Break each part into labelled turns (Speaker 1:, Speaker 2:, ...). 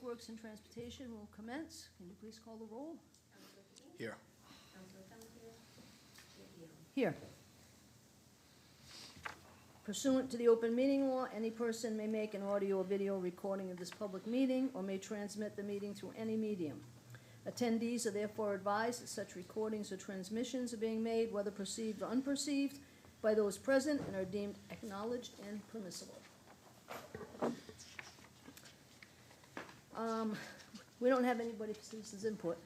Speaker 1: Works and Transportation will commence. Can you please call the roll?
Speaker 2: Here.
Speaker 1: Here. Pursuant to the open meeting law, any person may make an audio or video recording of this public meeting or may transmit the meeting through any medium. Attendees are therefore advised that such recordings or transmissions are being made, whether perceived or unperceived, by those present and are deemed acknowledged and permissible. We don't have anybody for citizens' input.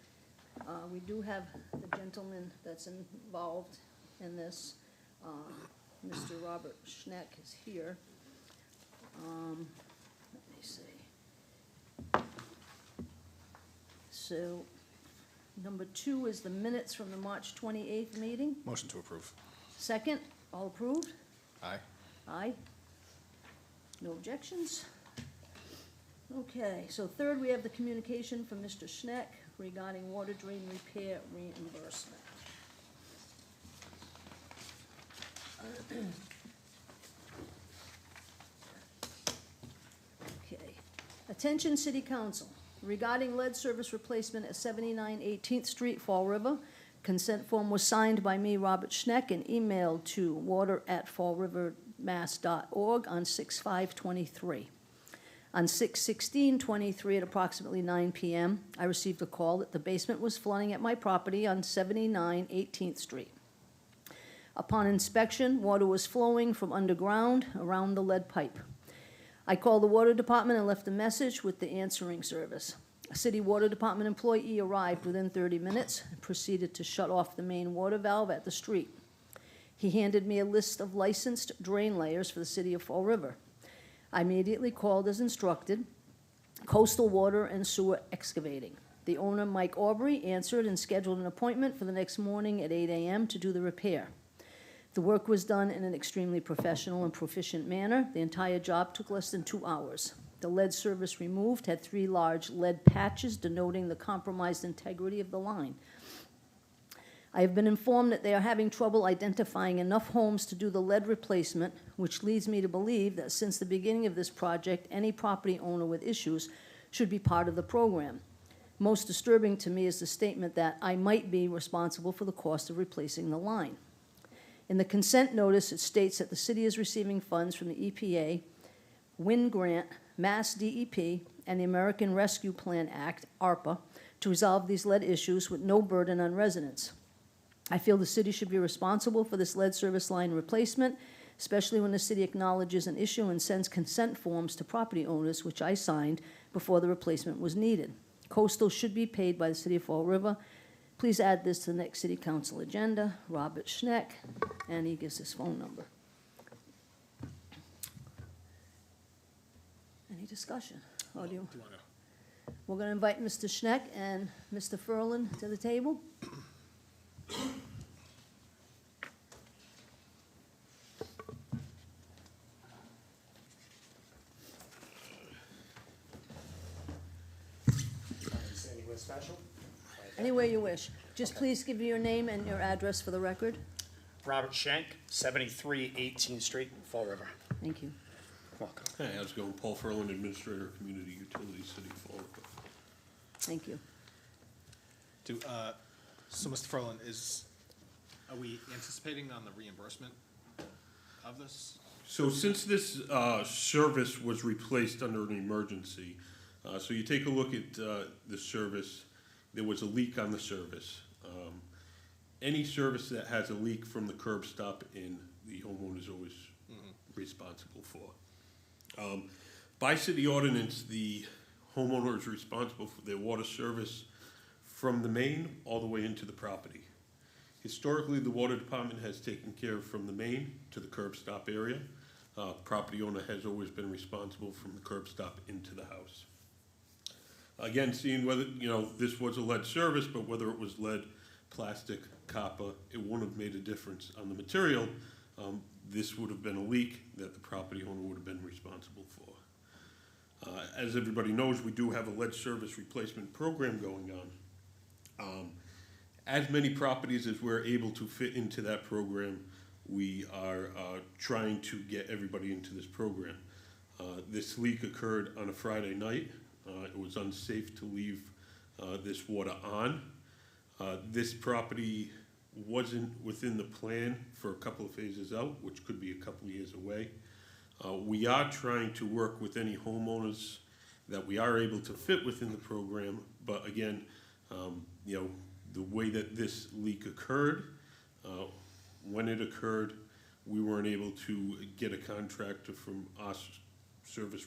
Speaker 1: We do have the gentleman that's involved in this. Mr. Robert Schneck is here. Let me see. So, number 2 is the minutes from the March 28th meeting.
Speaker 2: Motion to approve.
Speaker 1: Second, all approved?
Speaker 2: Aye.
Speaker 1: Aye. No objections? Okay, so third, we have the communication from Mr. Schneck regarding water drain repair reimbursement. Okay. Attention City Council. Regarding lead service replacement at 79 18th Street, Fall River, consent form was signed by me, Robert Schneck, and emailed to water@fallrivermass.org on 6/5/23. On 6/16/23 at approximately 9 p.m., I received a call that the basement was flooding at my property on 79 18th Street. Upon inspection, water was flowing from underground around the lead pipe. I called the water department and left a message with the answering service. A city water department employee arrived within 30 minutes and proceeded to shut off the main water valve at the street. He handed me a list of licensed drain layers for the city of Fall River. I immediately called as instructed, Coastal Water and Sewer Excavating. The owner, Mike Aubrey, answered and scheduled an appointment for the next morning at 8 a.m. to do the repair. The work was done in an extremely professional and proficient manner. The entire job took less than 2 hours. The lead service removed had 3 large lead patches denoting the compromised integrity of the line. I have been informed that they are having trouble identifying enough homes to do the lead replacement, which leads me to believe that since the beginning of this project, any property owner with issues should be part of the program. Most disturbing to me is the statement that I might be responsible for the cost of replacing the line. In the consent notice, it states that the city is receiving funds from the EPA, WIN grant, Mass DEP, and the American Rescue Plan Act, ARPA, to resolve these lead issues with no burden on residents. I feel the city should be responsible for this lead service line replacement, especially when the city acknowledges an issue and sends consent forms to property owners, which I signed before the replacement was needed. Coastal should be paid by the city of Fall River. Please add this to the next city council agenda. Robert Schneck, and he gives his phone number. Any discussion? Or do you? We're going to invite Mr. Schneck and Mr. Furlan to the table.
Speaker 3: Anywhere special?
Speaker 1: Anywhere you wish. Just please give me your name and your address for the record.
Speaker 3: Robert Shank, 73 18th Street, Fall River.
Speaker 1: Thank you.
Speaker 3: Welcome.
Speaker 4: Hey, how's it going? Paul Furlan, Administrator, Community Utilities, City of Fall River.
Speaker 1: Thank you.
Speaker 2: So, Mr. Furlan, are we anticipating on the reimbursement of this?
Speaker 4: So since this service was replaced under an emergency, so you take a look at the service, there was a leak on the service. Any service that has a leak from the curb stop in, the homeowner is always responsible for. By city ordinance, the homeowner is responsible for their water service from the main all the way into the property. Historically, the water department has taken care of from the main to the curb stop area. Property owner has always been responsible from the curb stop into the house. Again, seeing whether, this was a lead service, but whether it was lead, plastic, copper, it wouldn't have made a difference on the material. This would have been a leak that the property owner would have been responsible for. As everybody knows, we do have a lead service replacement program going on. As many properties as we're able to fit into that program, we are trying to get everybody into this program. This leak occurred on a Friday night. It was unsafe to leave this water on. This property wasn't within the plan for a couple of phases out, which could be a couple of years away. We are trying to work with any homeowners that we are able to fit within the program, but again, you know, the way that this leak occurred, when it occurred, we weren't able to get a contractor from our service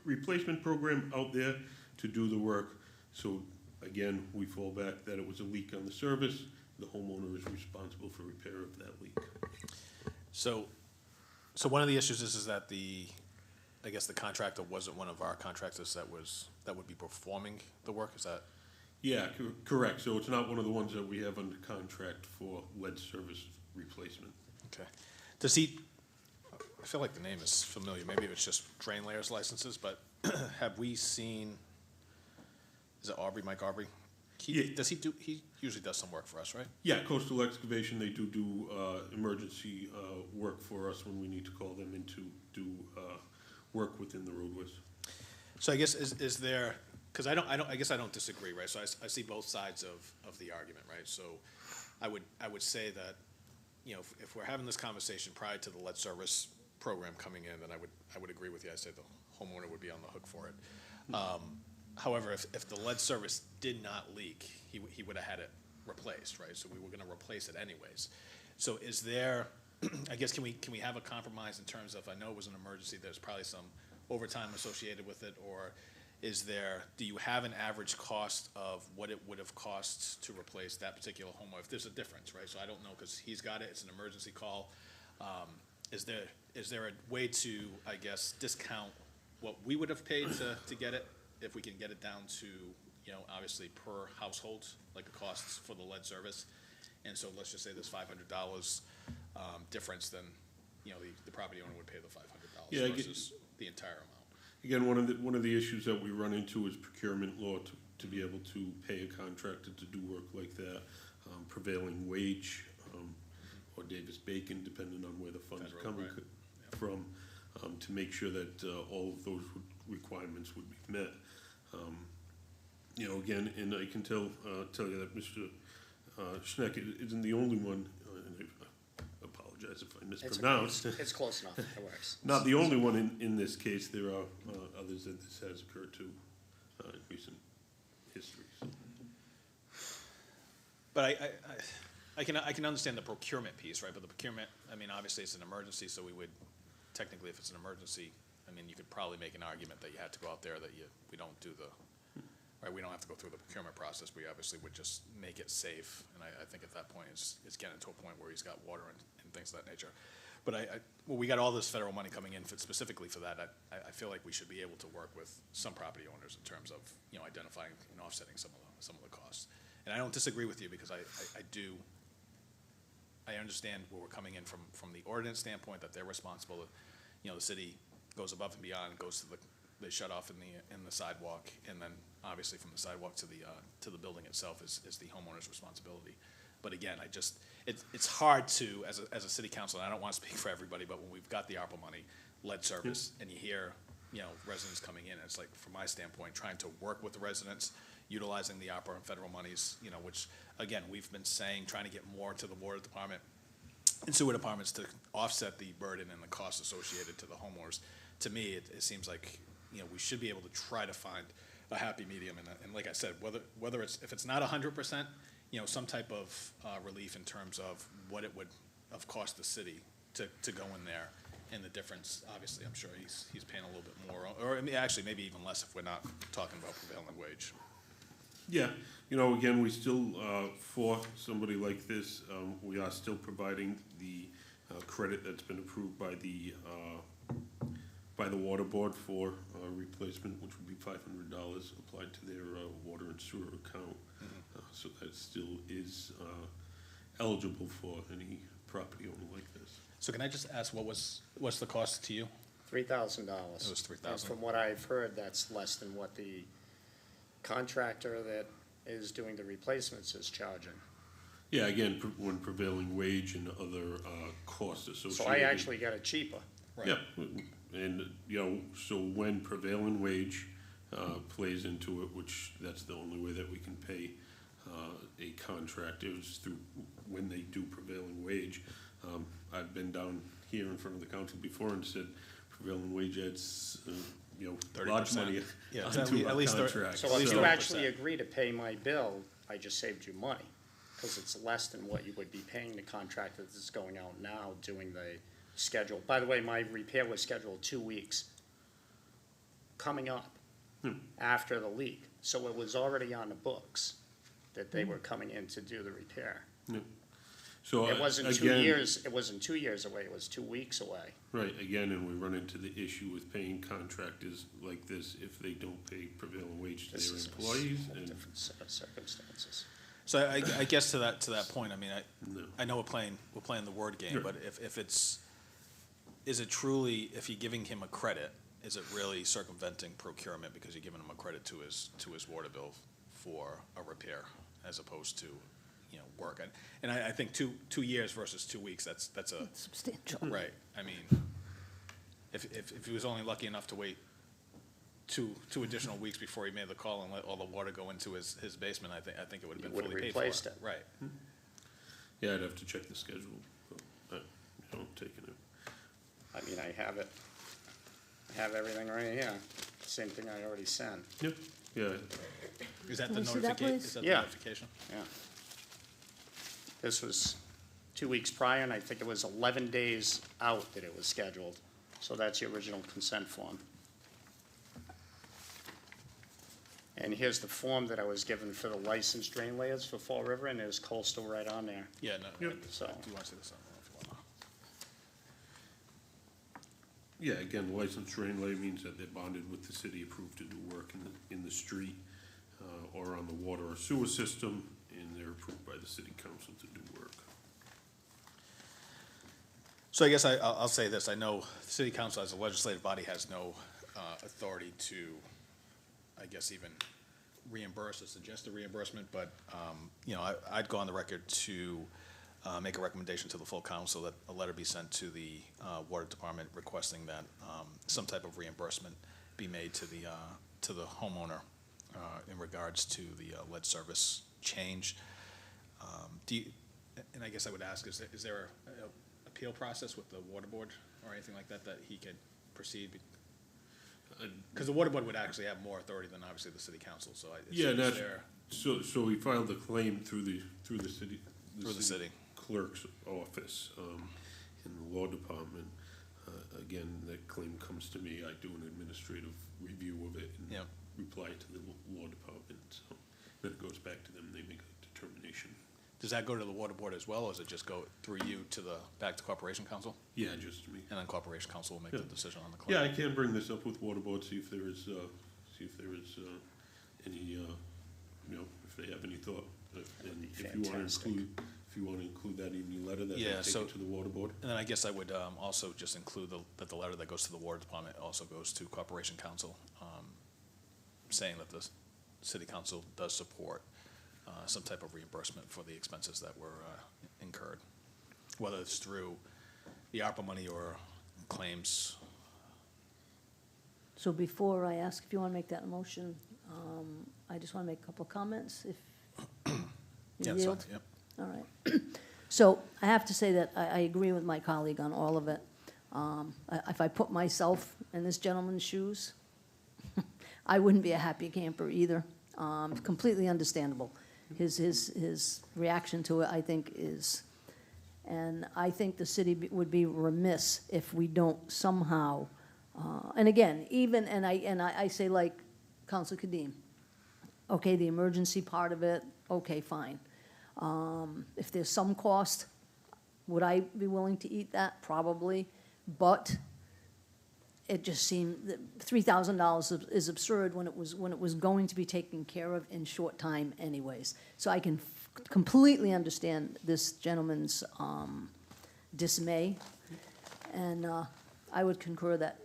Speaker 4: replacement program out there to do the work. So again, we fall back that it was a leak on the service. The homeowner is responsible for repair of that leak.
Speaker 2: So one of the issues is that I guess the contractor wasn't one of our contractors that would be performing the work, is that?
Speaker 4: Yeah, correct. So it's not one of the ones that we have under contract for lead service replacement.
Speaker 2: Okay. Does he, I feel like the name is familiar, maybe it's just drain layers licenses, but have we seen, is it Aubrey, Mike Aubrey?
Speaker 4: Yeah.
Speaker 2: He usually does some work for us, right?
Speaker 4: Yeah, Coastal Excavation, they do emergency work for us when we need to call them in to do work within the roadways.
Speaker 2: So I guess is there, because I guess I don't disagree, right? So I see both sides of the argument, right? So I would say that, you know, if we're having this conversation prior to the lead service program coming in, then I would agree with you. I say the homeowner would be on the hook for it. However, if the lead service did not leak, he would have had it replaced, right? So we were gonna replace it anyways. So is there, I guess, can we have a compromise in terms of, I know it was an emergency, there's probably some overtime associated with it, or do you have an average cost of what it would have cost to replace that particular homeowner? If there's a difference, right? So I don't know, because he's got it, it's an emergency call. Is there a way to, I guess, discount what we would have paid to get it, if we can get it down to, you know, obviously per household, like the costs for the lead service? And so let's just say there's $500 difference, then, you know, the property owner would pay the $500 versus the entire amount.
Speaker 4: Again, one of the issues that we run into is procurement law to be able to pay a contractor to do work like that, prevailing wage, or Davis-Bacon, depending on where the funds are coming from, to make sure that all of those requirements would be met. You know, again, and I can tell you that Mr. Schneck isn't the only one, and I apologize if I mispronounced.
Speaker 3: It's close enough, it works.
Speaker 4: Not the only one in this case. There are others that this has occurred to in recent history. So.
Speaker 2: But I can understand the procurement piece, right? But the procurement, I mean, obviously it's an emergency, so we would, technically if it's an emergency, I mean, you could probably make an argument that you had to go out there, that we don't do the, right, we don't have to go through the procurement process. We obviously would just make it safe. And I think at that point, it's getting to a point where he's got water and things of that nature. But well, we got all this federal money coming in specifically for that. I feel like we should be able to work with some property owners in terms of, you know, identifying and offsetting some of the costs. And I don't disagree with you, because I understand where we're coming in from the ordinance standpoint, that they're responsible. You know, the city goes above and beyond, goes to they shut off in the sidewalk, and then obviously from the sidewalk to the building itself is the homeowner's responsibility. But again, it's hard to, as a city council, and I don't want to speak for everybody, but when we've got the ARPA money, lead service, and you hear, you know, residents coming in, it's like, from my standpoint, trying to work with the residents, utilizing the ARPA and federal monies, you know, which, again, we've been saying, trying to get more to the water department and sewer departments to offset the burden and the costs associated to the homeowners. To me, it seems like, you know, we should be able to try to find a happy medium, and like I said, whether if it's not 100%, you know, some type of relief in terms of what it would have cost the city to go in there, and the difference, obviously, I'm sure he's paying a little bit more, or I mean, actually maybe even less if we're not talking about prevailing wage.
Speaker 4: Yeah, you know, again, we still, for somebody like this, we are still providing the credit that's been approved by the water board for replacement, which would be $500 applied to their water and sewer account. So that still is eligible for any property owner like this.
Speaker 2: So can I just ask, what's the cost to you?
Speaker 3: $3,000.
Speaker 2: It was $3,000.
Speaker 3: And from what I've heard, that's less than what the contractor that is doing the replacements is charging.
Speaker 4: Yeah, again, when prevailing wage and other costs associated.
Speaker 3: So I actually got it cheaper.
Speaker 2: Right.
Speaker 4: Yep, and, you know, so when prevailing wage plays into it, which that's the only way that we can pay a contractor is through when they do prevailing wage. I've been down here in front of the council before and said prevailing wage adds, large
Speaker 2: 30%.
Speaker 4: money
Speaker 2: Yeah, it's
Speaker 4: onto our
Speaker 2: at least
Speaker 4: contract.
Speaker 3: So if you
Speaker 2: 30%.
Speaker 3: actually agree to pay my bill, I just saved you money, because it's less than what you would be paying the contractor that's going out now doing the schedule. By the way, my repair was scheduled 2 weeks coming up after the leak, so it was already on the books that they were coming in to do the repair.
Speaker 4: So
Speaker 3: It wasn't 2
Speaker 4: again,
Speaker 3: years, it wasn't 2 years away, it was 2 weeks away.
Speaker 4: right, again, and we run into the issue with paying contractors like this if they don't pay prevailing wage to
Speaker 3: This
Speaker 4: their
Speaker 3: is
Speaker 4: employees.
Speaker 3: a
Speaker 4: And
Speaker 3: different set of circumstances.
Speaker 2: So I guess to that point, I mean,
Speaker 4: No.
Speaker 2: I know we're playing the word game,
Speaker 4: Sure.
Speaker 2: but if it's, is it truly, if you're giving him a credit, is it really circumventing procurement because you're giving him a credit to his water bill for a repair as opposed to, work? And I think 2 years versus 2 weeks, that's a,
Speaker 1: Substantial.
Speaker 2: right, I mean, if he was only lucky enough to wait two additional weeks before he made the call and let all the water go into his basement, I think it would have
Speaker 3: You
Speaker 2: been
Speaker 3: would've
Speaker 2: fully paid for.
Speaker 3: replaced it.
Speaker 2: Right.
Speaker 4: Yeah, I'd have to check the schedule. Taking it.
Speaker 3: I mean, I have it, I have everything right here, same thing I already sent,
Speaker 4: Yep, yeah,
Speaker 2: Is that
Speaker 1: Can
Speaker 2: the
Speaker 1: we see that,
Speaker 2: notification?
Speaker 1: please?
Speaker 2: Is that the
Speaker 3: Yeah.
Speaker 2: notification?
Speaker 3: yeah. This was 2 weeks prior, and I think it was 11 days out that it was scheduled, so that's the original consent form. And here's the form that I was given for the licensed drain layers for Fall River, and there's coastal right on there.
Speaker 2: Yeah, no.
Speaker 4: Yep.
Speaker 2: Do
Speaker 3: So-
Speaker 2: you want to see this? I don't know if you want
Speaker 4: yeah, again, licensed drain lay means that they're bonded with the city, approved to do work in the street, or on the water or sewer system, and they're approved by the city council to do work.
Speaker 2: So I guess I'll say this, I know the city council as a legislative body has no authority to, I guess, even reimburse or suggest a reimbursement, but, I'd go on the record to make a recommendation to the full council that a letter be sent to the water department requesting that some type of reimbursement be made to the homeowner in regards to the lead service change. And I guess I would ask, is there a appeal process with the water board or anything like that he could proceed? Because the water board would actually have more authority than obviously the city council, so
Speaker 4: Yeah,
Speaker 2: is
Speaker 4: that's,
Speaker 2: there
Speaker 4: so we filed the claim through the city.
Speaker 2: through the city?
Speaker 4: Clerk's office, in the law department. Again, that claim comes to me, I do an administrative review of it and
Speaker 2: Yeah.
Speaker 4: reply to the law department, so then it goes back to them, they make a determination.
Speaker 2: Does that go to the water board as well, or does it just go through you back to corporation council?
Speaker 4: Yeah, just me.
Speaker 2: And then corporation council will make the
Speaker 4: Yeah.
Speaker 2: decision on the claim?
Speaker 4: Yeah, I can bring this up with water board, see if there is any, if they have any thought. And if you wanna
Speaker 3: fantastic.
Speaker 4: include that in your letter, that
Speaker 2: Yeah,
Speaker 4: I take
Speaker 2: so-
Speaker 4: it to the water board.
Speaker 2: And then I guess I would also just include that the letter that goes to the water department also goes to corporation council, saying that the city council does support some type of reimbursement for the expenses that were incurred, whether it's through the ARPA money or claims.
Speaker 1: So before I ask if you want to make that motion, I just want to make a couple of comments, if
Speaker 2: Yeah,
Speaker 1: you
Speaker 2: that's fine,
Speaker 1: yield.
Speaker 2: yep.
Speaker 1: All right. So I have to say that I agree with my colleague on all of it. If I put myself in this gentleman's shoes, I wouldn't be a happy camper either. Completely understandable. His reaction to it, I think, is, and I think the city would be remiss if we don't somehow, and again, and I say like Council Kadim, okay, the emergency part of it, okay, fine. If there's some cost, would I be willing to eat that? Probably, but it just seemed that $3,000 is absurd when it was going to be taken care of in short time anyways. So I can completely understand this gentleman's dismay, and I would concur that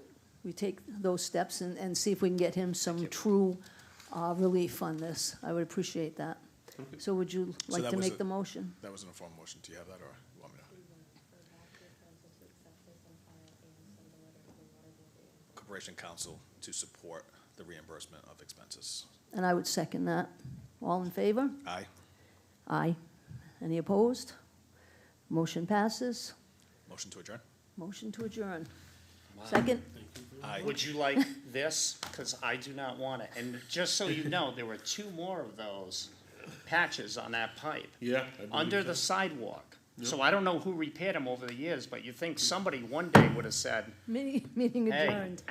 Speaker 1: we take those steps and see if we can get him some true relief on this. I would appreciate that.
Speaker 4: Okay.
Speaker 1: So would you
Speaker 2: So
Speaker 1: like
Speaker 2: that
Speaker 1: to
Speaker 2: was
Speaker 1: make
Speaker 2: a-
Speaker 1: the motion?
Speaker 2: That was an informal motion. Do you have that, or you want me to? Corporation council to support the the reimbursement of expenses.
Speaker 1: And I would second that. All in favor?
Speaker 2: Aye.
Speaker 1: Aye. Any opposed? Motion passes.
Speaker 2: Motion to adjourn?
Speaker 1: Motion to adjourn. Second?
Speaker 2: Aye.
Speaker 3: Would you like this? Because I do not want it. And just so you know, there were 2 more of those patches on that pipe.
Speaker 4: Yeah. I believe
Speaker 3: Under the
Speaker 4: so.
Speaker 3: sidewalk. So I don't know who repaired them over the years, but you think somebody one day would have said,
Speaker 1: Meeting
Speaker 3: Hey.
Speaker 1: adjourned.